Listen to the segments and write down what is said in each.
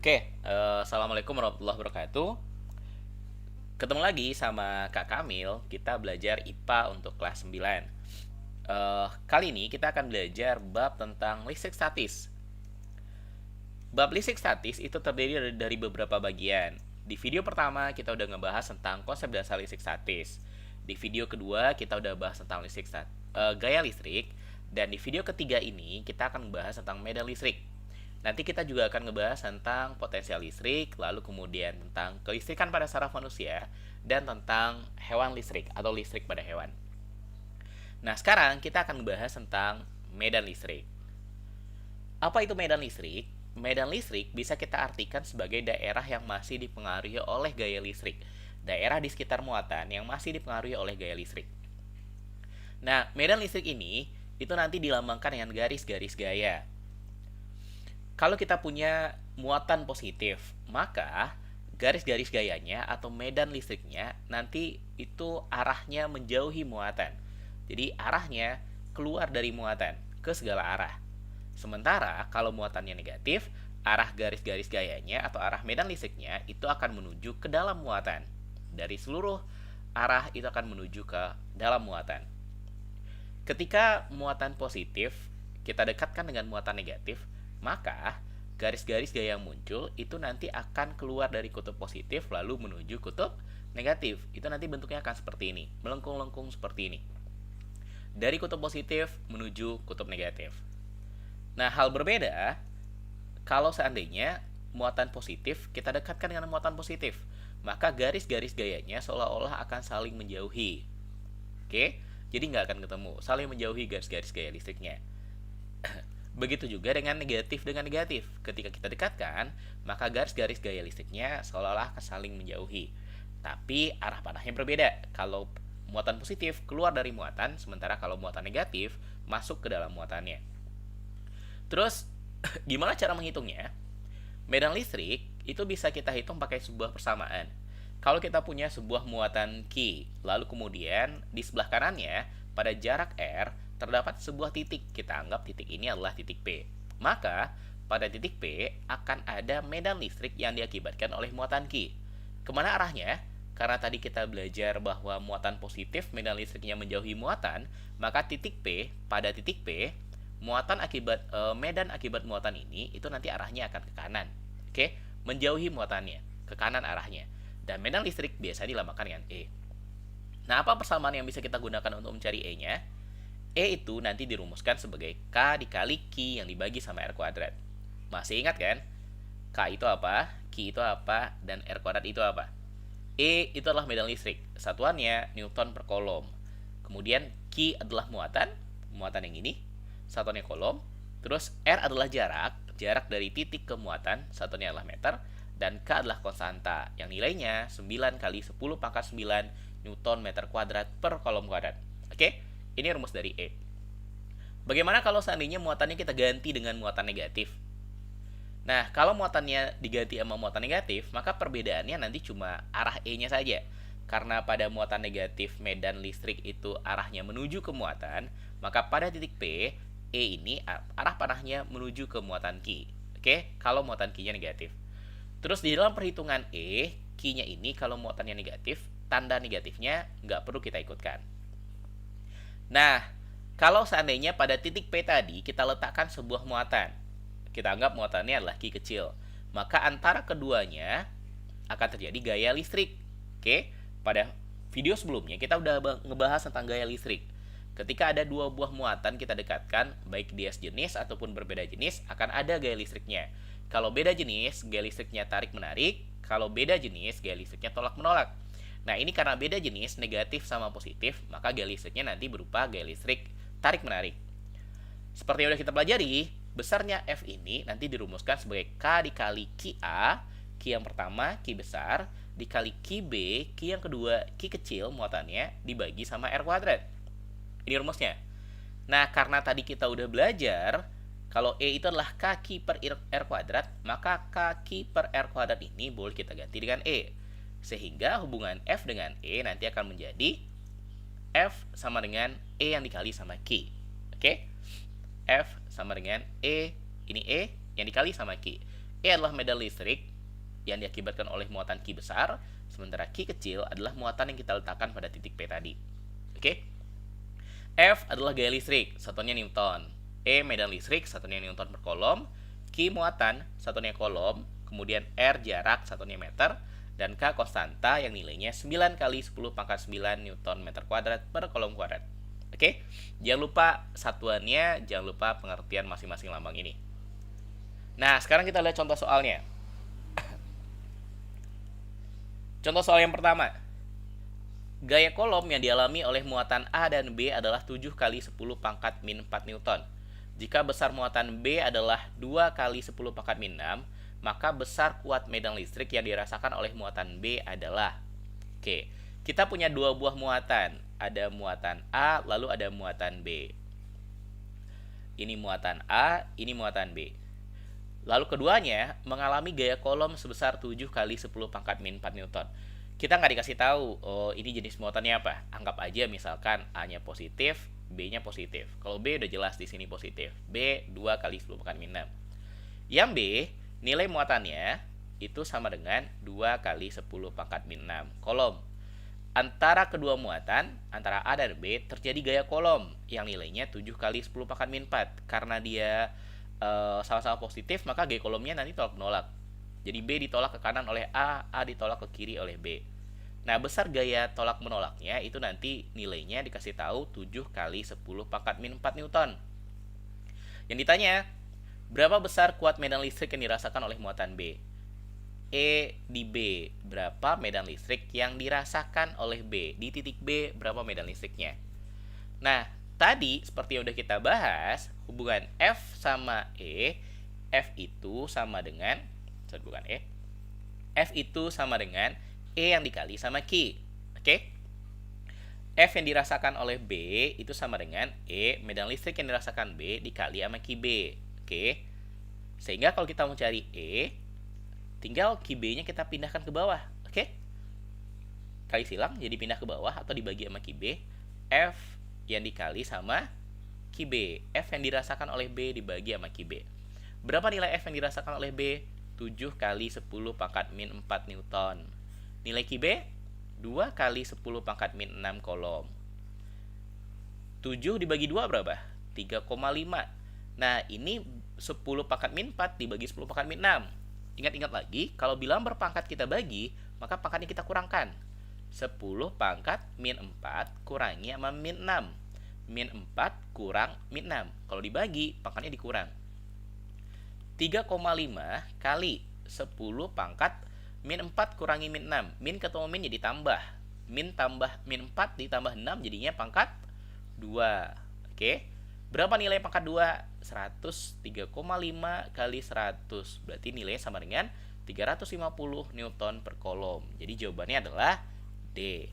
Assalamualaikum warahmatullahi wabarakatuh. Ketemu lagi sama Kak Kamil, kita belajar IPA untuk kelas 9. Kali ini kita akan belajar bab tentang listrik statis. Bab listrik statis itu terdiri dari beberapa bagian. Di video pertama kita udah ngebahas tentang konsep dasar listrik statis. Di video kedua kita udah bahas tentang gaya listrik. Dan di video ketiga ini kita akan membahas tentang medan listrik. Nanti kita juga akan ngebahas tentang potensial listrik, lalu kemudian tentang kelistrikan pada saraf manusia, dan tentang hewan listrik atau listrik pada hewan. Nah, sekarang kita akan membahas tentang medan listrik. Apa itu medan listrik? Medan listrik bisa kita artikan sebagai daerah yang masih dipengaruhi oleh gaya listrik. Daerah di sekitar muatan yang masih dipengaruhi oleh gaya listrik. Nah, medan listrik ini itu nanti dilambangkan dengan garis-garis gaya. Kalau kita punya muatan positif, maka garis-garis gayanya atau medan listriknya nanti itu arahnya menjauhi muatan. Jadi arahnya keluar dari muatan ke segala arah. Sementara kalau muatannya negatif, arah garis-garis gayanya atau arah medan listriknya itu akan menuju ke dalam muatan. Dari seluruh arah itu akan menuju ke dalam muatan. Ketika muatan positif kita dekatkan dengan muatan negatif, maka garis-garis gaya yang muncul itu nanti akan keluar dari kutub positif lalu menuju kutub negatif. Itu nanti bentuknya akan seperti ini, melengkung-lengkung seperti ini. Dari kutub positif menuju kutub negatif. Nah, hal berbeda kalau seandainya muatan positif kita dekatkan dengan muatan positif, maka garis-garis gayanya seolah-olah akan saling menjauhi. Oke? Jadi nggak akan ketemu, saling menjauhi garis-garis gaya listriknya. Begitu juga dengan negatif. Ketika kita dekatkan, maka garis-garis gaya listriknya seolah-olah akan saling menjauhi. Tapi arah panahnya berbeda. Kalau muatan positif keluar dari muatan, sementara kalau muatan negatif masuk ke dalam muatannya. Terus, gimana cara menghitungnya? Medan listrik itu bisa kita hitung pakai sebuah persamaan. Kalau kita punya sebuah muatan Q, lalu kemudian di sebelah kanannya pada jarak R terdapat sebuah titik, kita anggap titik ini adalah titik P. Maka pada titik P akan ada medan listrik yang diakibatkan oleh muatan Q. Kemana arahnya? Karena tadi kita belajar bahwa muatan positif medan listriknya menjauhi muatan, maka pada titik P medan akibat muatan ini itu nanti arahnya akan ke kanan. Oke, menjauhi muatannya, ke kanan arahnya. Dan medan listrik biasa dilambangkan dengan E. Nah, apa persamaan yang bisa kita gunakan untuk mencari E-nya? E itu nanti dirumuskan sebagai K dikali Q yang dibagi sama R kuadrat. Masih ingat kan? K itu apa? Q itu apa? Dan R kuadrat itu apa? E itu adalah medan listrik. Satuannya Newton per kolom. Kemudian Q adalah muatan yang ini. Satuannya kolom. Terus R adalah jarak dari titik ke muatan, satuannya adalah meter. Dan K adalah konstanta yang nilainya 9 kali 10 pangkat 9 Newton meter kuadrat per kolom kuadrat. Oke, ini rumus dari E. Bagaimana kalau seandainya muatannya kita ganti dengan muatan negatif? Nah, kalau muatannya diganti sama muatan negatif, maka perbedaannya nanti cuma arah E-nya saja. Karena pada muatan negatif medan listrik itu arahnya menuju ke muatan, maka pada titik P, E ini arah panahnya menuju ke muatan Q. Oke, kalau muatan Q-nya negatif. Terus di dalam perhitungan E, Q-nya ini kalau muatannya negatif, tanda negatifnya nggak perlu kita ikutkan. Nah, kalau seandainya pada titik P tadi kita letakkan sebuah muatan, kita anggap muatannya adalah Q kecil, maka antara keduanya akan terjadi gaya listrik. Oke, pada video sebelumnya kita udah ngebahas tentang gaya listrik. Ketika ada dua buah muatan kita dekatkan, baik dia sejenis ataupun berbeda jenis, akan ada gaya listriknya. Kalau beda jenis, gaya listriknya tarik-menarik. Kalau beda jenis, gaya listriknya tolak-menolak. Nah, ini karena beda jenis, negatif sama positif, maka gaya listriknya nanti berupa gaya listrik tarik-menarik. Seperti yang sudah kita pelajari, besarnya F ini nanti dirumuskan sebagai K dikali QA, Q yang pertama, Q besar, dikali QB, Q yang kedua, Q kecil muatannya, dibagi sama R kuadrat. Ini rumusnya. Nah, karena tadi kita udah belajar kalau E itu adalah kaki per R kuadrat, maka kaki per R kuadrat ini boleh kita ganti dengan E. Sehingga hubungan F dengan E nanti akan menjadi F sama dengan E yang dikali sama Q. Oke? F sama dengan E, ini E yang dikali sama Q. E adalah medan listrik yang diakibatkan oleh muatan Q besar, sementara Q kecil adalah muatan yang kita letakkan pada titik P tadi. Oke? F adalah gaya listrik, satuannya Newton. E medan listrik, satuannya Newton per kolom. Q muatan, satuannya kolom. Kemudian R jarak, satuannya meter. Dan K konstanta yang nilainya 9 kali 10 pangkat 9 Newton meter kuadrat per kolom kuadrat. Oke? Jangan lupa satuannya, jangan lupa pengertian masing-masing lambang ini. Nah, sekarang kita lihat contoh soalnya. Contoh soal yang pertama. Gaya kolom yang dialami oleh muatan A dan B adalah 7 kali 10 pangkat min 4 Newton. Jika besar muatan B adalah 2 kali 10 pangkat min 6, maka besar kuat medan listrik yang dirasakan oleh muatan B adalah. Oke, kita punya dua buah muatan. Ada muatan A, lalu ada muatan B. Ini muatan A, ini muatan B. Lalu keduanya mengalami gaya kolom sebesar 7 kali 10 pangkat min 4 Newton. Kita nggak dikasih tahu, oh ini jenis muatannya apa. Anggap aja misalkan A-nya positif, B-nya positif. Kalau B udah jelas di sini positif. B 2 kali 10 pangkat min 6. Yang B, nilai muatannya itu sama dengan 2 kali 10 pangkat min 6 kolom. Antara kedua muatan, antara A dan B, terjadi gaya kolom yang nilainya 7 kali 10 pangkat min 4. Karena dia sama-sama positif, maka gaya kolomnya nanti tolak menolak. Jadi B ditolak ke kanan oleh A ditolak ke kiri oleh B. Nah, besar gaya tolak menolaknya itu nanti nilainya dikasih tahu 7 kali 10 pangkat min 4 Newton. Yang ditanya, berapa besar kuat medan listrik yang dirasakan oleh muatan B? E di B, berapa medan listrik yang dirasakan oleh B? Di titik B, berapa medan listriknya? Nah, tadi seperti yang udah kita bahas, hubungan F sama E, F itu sama dengan F itu sama dengan E yang dikali sama Q. Oke? F yang dirasakan oleh B itu sama dengan E medan listrik yang dirasakan B dikali sama QB. Oke? Sehingga kalau kita mau cari E, tinggal QB-nya kita pindahkan ke bawah. Oke? Kali silang jadi pindah ke bawah atau dibagi sama QB. F yang dikali sama QB. F yang dirasakan oleh B dibagi sama QB. Berapa nilai F yang dirasakan oleh B? 7 kali 10 pangkat min 4 Newton. Nilai QB? 2 kali 10 pangkat min 6 kolom. 7 dibagi 2 berapa? 3,5. Nah, ini 10 pangkat min 4 dibagi 10 pangkat min 6. Ingat-ingat lagi, kalau bilang berpangkat kita bagi, maka pangkatnya kita kurangkan. 10 pangkat min 4 kurangi sama min 6. Min 4 kurang min 6. Kalau dibagi, pangkatnya dikurang. 3,5 kali 10 pangkat min 4 kurangi min 6. Min ketemu min jadi tambah. Min tambah min 4 ditambah 6 jadinya pangkat 2. Oke. Berapa nilai pangkat 2? 103,5 kali 100. Berarti nilainya sama dengan 350 Newton per kolom. Jadi jawabannya adalah D.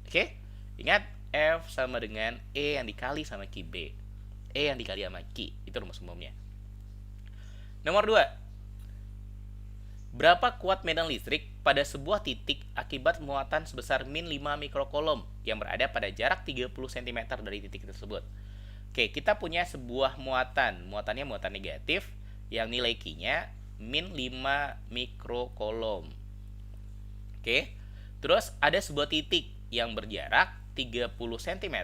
Oke. Ingat, F sama dengan E yang dikali sama QB. E yang dikali sama Q. Itu rumus umumnya. Nomor 2. Berapa kuat medan listrik pada sebuah titik akibat muatan sebesar min 5 mikrokolom yang berada pada jarak 30 cm dari titik tersebut? Oke, kita punya sebuah muatan. Muatannya muatan negatif yang nilai Q-nya min 5 mikrokolom. Oke. Terus ada sebuah titik yang berjarak 30 cm,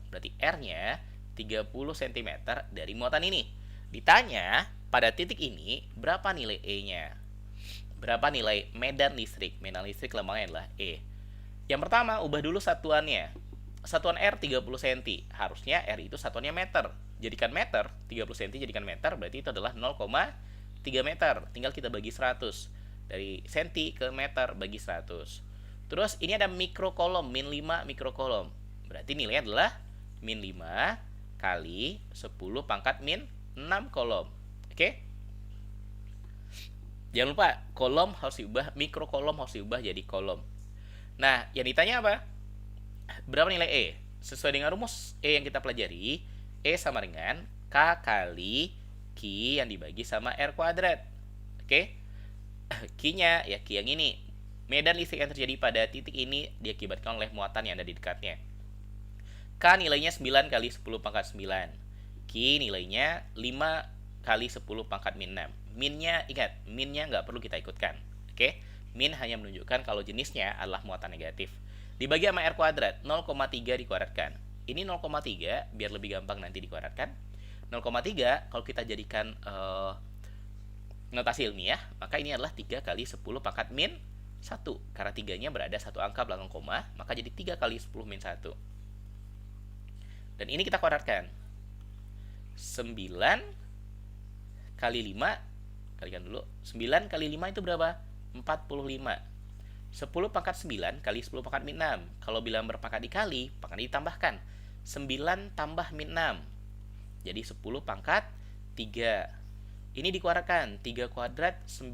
berarti R-nya 30 cm dari muatan ini. Ditanya, pada titik ini berapa nilai E-nya? Berapa nilai medan listrik? Medan listrik lambangnya adalah E. Yang pertama, ubah dulu satuannya. Satuan R 30 cm. Harusnya R itu satuannya meter. Jadikan meter, 30 cm jadikan meter, berarti itu adalah 0,3 meter. Tinggal kita bagi 100. Dari senti ke meter bagi 100. Terus ini ada mikrokolom, min 5 mikrokolom. Berarti nilainya adalah min 5 kali 10 pangkat min 6 kolom. Oke? Jangan lupa, kolom harus diubah, mikrokolom harus diubah jadi kolom. Nah, yang ditanya apa? Berapa nilai E? Sesuai dengan rumus E yang kita pelajari, E sama dengan K kali Q yang dibagi sama R kuadrat. Oke? Q-nya, ya Q yang ini. Medan listrik yang terjadi pada titik ini diakibatkan oleh muatan yang ada di dekatnya. K nilainya 9 kali 10 pangkat 9. Q nilainya 5 kali 10 pangkat min 6. Minnya, ingat, minnya nggak perlu kita ikutkan. Oke, min hanya menunjukkan kalau jenisnya adalah muatan negatif. Dibagi sama R kuadrat, 0,3 dikuadratkan. Ini 0,3, biar lebih gampang nanti dikuadratkan. 0,3 kalau kita jadikan notasi ilmiah, maka ini adalah 3 kali 10 pangkat min 1. Karena 3-nya berada satu angka belakang koma, maka jadi 3 kali 10 min 1. Dan ini kita kuadratkan. 9 kali 5, kalikan dulu. 9 kali 5 itu berapa? 45. 10 pangkat 9 kali 10 pangkat min 6. Kalau bilang berpangkat dikali, pangkat ditambahkan. 9 tambah min 6. Jadi 10 pangkat 3. Ini dikuadratkan, 3 kuadrat 9,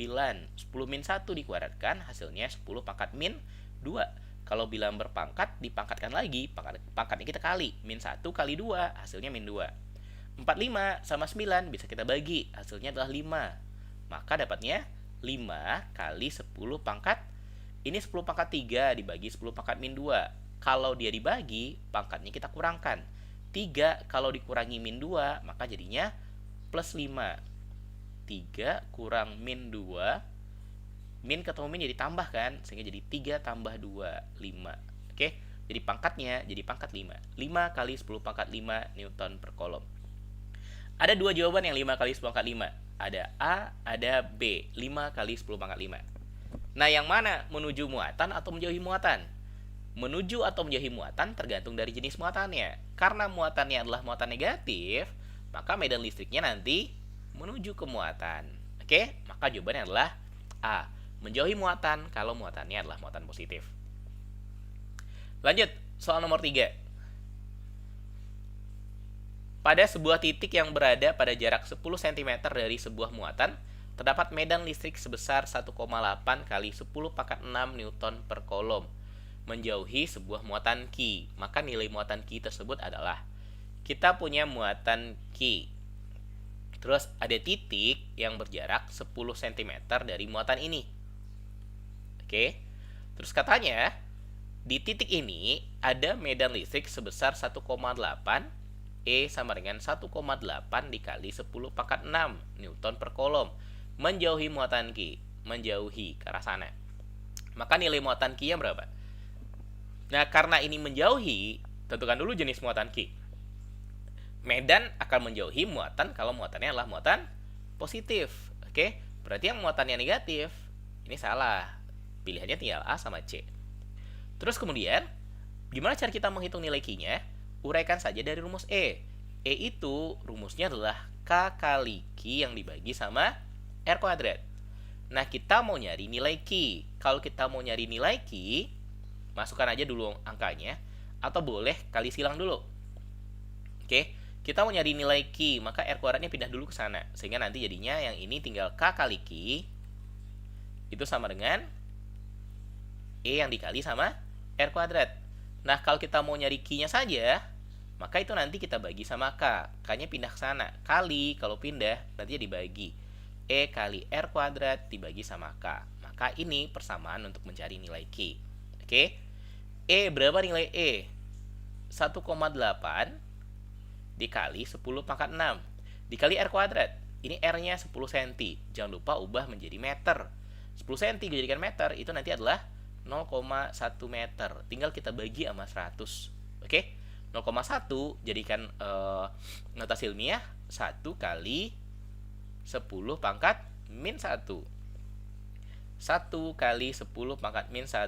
10 min 1 dikuadratkan, hasilnya 10 pangkat min 2. Kalau bilang berpangkat, dipangkatkan lagi, pangkatnya kita kali, min 1 kali 2, hasilnya min 2. 45 sama 9 bisa kita bagi, hasilnya adalah 5. Maka dapatnya 5 kali 10 pangkat, ini 10 pangkat 3 dibagi 10 pangkat min 2. Kalau dia dibagi, pangkatnya kita kurangkan. 3 kalau dikurangi min 2, maka jadinya plus 5. 3 kurang min 2, min ketemu min jadi tambah kan, sehingga jadi 3 tambah 2, 5. Oke, jadi pangkatnya jadi pangkat 5. 5 kali 10 pangkat 5 Newton per kolom. Ada dua jawaban yang 5 kali 10 pangkat 5. Ada A, ada B. 5 kali 10 pangkat 5. Nah, yang mana? Menuju muatan atau menjauhi muatan? Menuju atau menjauhi muatan tergantung dari jenis muatannya. Karena muatannya adalah muatan negatif, maka medan listriknya nanti menuju ke muatan. Oke, maka jawabannya adalah A. Menjauhi muatan kalau muatannya adalah muatan positif. Lanjut, soal nomor 3. Pada sebuah titik yang berada pada jarak 10 cm dari sebuah muatan, terdapat medan listrik sebesar 1,8 kali 10 pangkat 6 Newton per kolom. Menjauhi sebuah muatan Q. Maka nilai muatan Q tersebut adalah, kita punya muatan Q. Terus ada titik yang berjarak 10 cm dari muatan ini. Oke. Terus katanya, di titik ini ada medan listrik sebesar 1,8, E sama dengan 1,8 dikali 10 pangkat 6 Newton per kolom. Menjauhi muatan Q. Menjauhi ke arah sana. Maka nilai muatan Q-nya berapa? Nah, karena ini menjauhi, tentukan dulu jenis muatan Q. Medan akan menjauhi muatan kalau muatannya adalah muatan positif. Oke, berarti yang muatannya negatif, ini salah. Pilihannya tinggal A sama C. Terus kemudian, gimana cara kita menghitung nilai Q-nya? Uraikan saja dari rumus E. E itu rumusnya adalah K kali Q yang dibagi sama R kuadrat. Nah, kita mau nyari nilai Q. Kalau kita mau nyari nilai Q, masukkan aja dulu angkanya, atau boleh kali silang dulu. Oke, kita mau nyari nilai Q, maka R kuadratnya pindah dulu ke sana. Sehingga nanti jadinya yang ini tinggal K kali Q, itu sama dengan E yang dikali sama R kuadrat. Nah, kalau kita mau nyari Q-nya saja, maka itu nanti kita bagi sama K. K-nya pindah ke sana. Kali, kalau pindah, nanti dibagi. E kali R kuadrat dibagi sama K. Maka ini persamaan untuk mencari nilai Q. Oke. E, berapa nilai E? 1,8 dikali 10 pangkat 6 dikali R kuadrat. Ini R-nya 10 cm. Jangan lupa ubah menjadi meter. 10 cm dijadikan meter, itu nanti adalah 0,1 meter. Tinggal kita bagi sama 100. Oke? 0,1 jadikan notasi ilmiah 1 kali 10 pangkat min 1. 1 kali 10 pangkat min 1